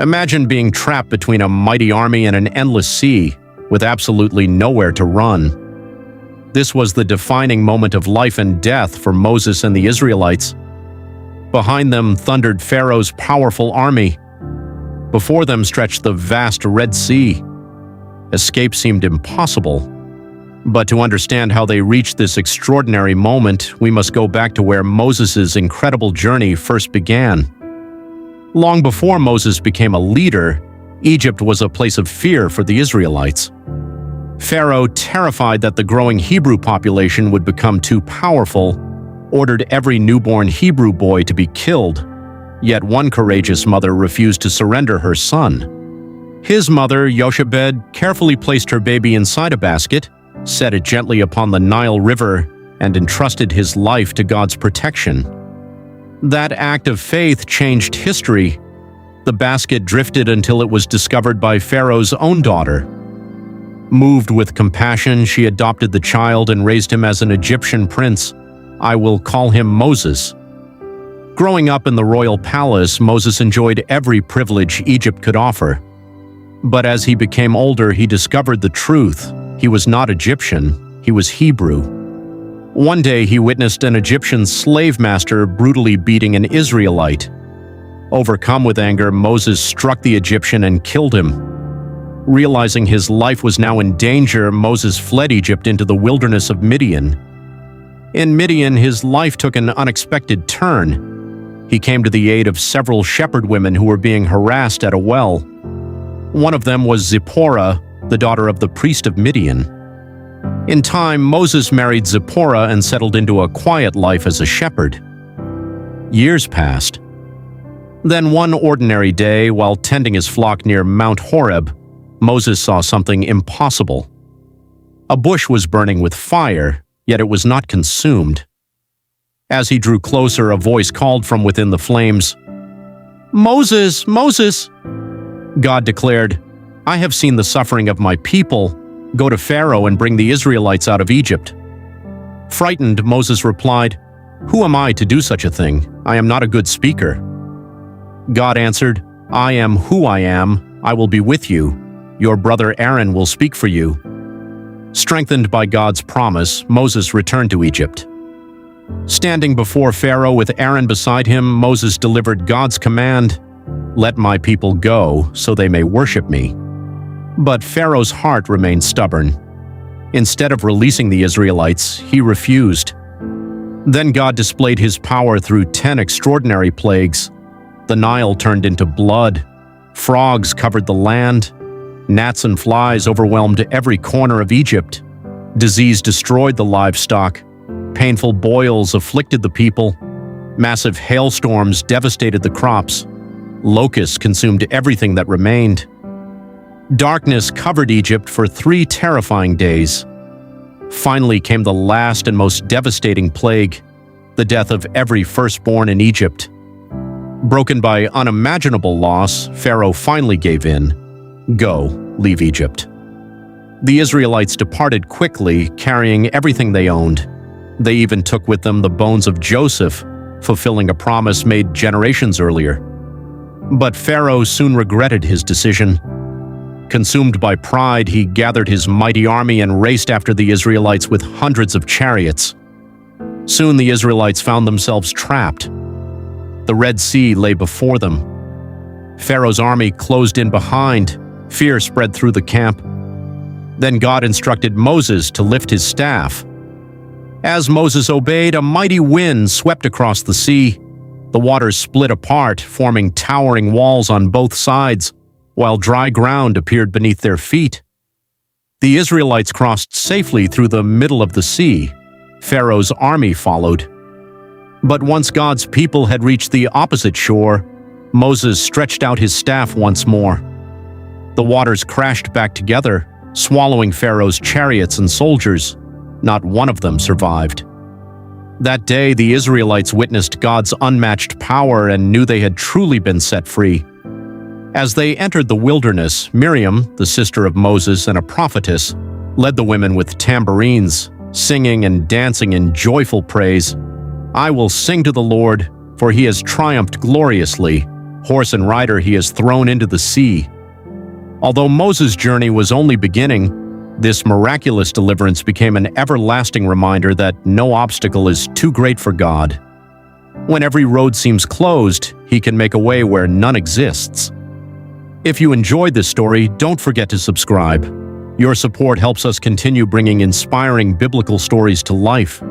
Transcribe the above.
Imagine being trapped between a mighty army and an endless sea, with absolutely nowhere to run. This was the defining moment of life and death for Moses and the Israelites. Behind them thundered Pharaoh's powerful army. Before them stretched the vast Red Sea. Escape seemed impossible. But to understand how they reached this extraordinary moment, we must go back to where Moses' incredible journey first began. Long before Moses became a leader, Egypt was a place of fear for the Israelites. Pharaoh, terrified that the growing Hebrew population would become too powerful, ordered every newborn Hebrew boy to be killed. Yet one courageous mother refused to surrender her son. His mother, Jochebed, carefully placed her baby inside a basket, set it gently upon the Nile River, and entrusted his life to God's protection. That act of faith changed history. The basket drifted until it was discovered by Pharaoh's own daughter. Moved with compassion, she adopted the child and raised him as an Egyptian prince. I will call him Moses. Growing up in the royal palace, Moses enjoyed every privilege Egypt could offer. But as he became older, he discovered the truth. He was not Egyptian, he was Hebrew. One day he witnessed an Egyptian slave master brutally beating an Israelite. Overcome with anger, Moses struck the Egyptian and killed him. Realizing his life was now in danger, Moses fled Egypt into the wilderness of Midian. In Midian, his life took an unexpected turn. He came to the aid of several shepherd women who were being harassed at a well. One of them was Zipporah, the daughter of the priest of Midian. In time, Moses married Zipporah and settled into a quiet life as a shepherd. Years passed. Then one ordinary day, while tending his flock near Mount Horeb, Moses saw something impossible. A bush was burning with fire, yet it was not consumed. As he drew closer, a voice called from within the flames, "Moses, Moses!" God declared, "I have seen the suffering of my people. Go to Pharaoh and bring the Israelites out of Egypt." Frightened, Moses replied, "Who am I to do such a thing? I am not a good speaker." God answered, "I am who I am. I will be with you. Your brother Aaron will speak for you." Strengthened by God's promise, Moses returned to Egypt. Standing before Pharaoh with Aaron beside him, Moses delivered God's command, "Let my people go, so they may worship me." But Pharaoh's heart remained stubborn. Instead of releasing the Israelites, he refused. Then God displayed his power through 10 extraordinary plagues. The Nile turned into blood. Frogs covered the land. Gnats and flies overwhelmed every corner of Egypt. Disease destroyed the livestock. Painful boils afflicted the people. Massive hailstorms devastated the crops. Locusts consumed everything that remained. Darkness covered Egypt for 3 terrifying days. Finally came the last and most devastating plague, the death of every firstborn in Egypt. Broken by unimaginable loss, Pharaoh finally gave in. "Go, leave Egypt." The Israelites departed quickly, carrying everything they owned. They even took with them the bones of Joseph, fulfilling a promise made generations earlier. But Pharaoh soon regretted his decision. Consumed by pride, he gathered his mighty army and raced after the Israelites with hundreds of chariots. Soon the Israelites found themselves trapped. The Red Sea lay before them. Pharaoh's army closed in behind. Fear spread through the camp. Then God instructed Moses to lift his staff. As Moses obeyed, a mighty wind swept across the sea. The waters split apart, forming towering walls on both sides, while dry ground appeared beneath their feet. The Israelites crossed safely through the middle of the sea. Pharaoh's army followed. But once God's people had reached the opposite shore, Moses stretched out his staff once more. The waters crashed back together, swallowing Pharaoh's chariots and soldiers. Not one of them survived. That day, the Israelites witnessed God's unmatched power and knew they had truly been set free. As they entered the wilderness, Miriam, the sister of Moses and a prophetess, led the women with tambourines, singing and dancing in joyful praise. "I will sing to the Lord, for he has triumphed gloriously. Horse and rider, he is thrown into the sea. Although Moses' journey was only beginning, this miraculous deliverance became an everlasting reminder that no obstacle is too great for God. When every road seems closed, He can make a way where none exists. If you enjoyed this story, don't forget to subscribe. Your support helps us continue bringing inspiring biblical stories to life.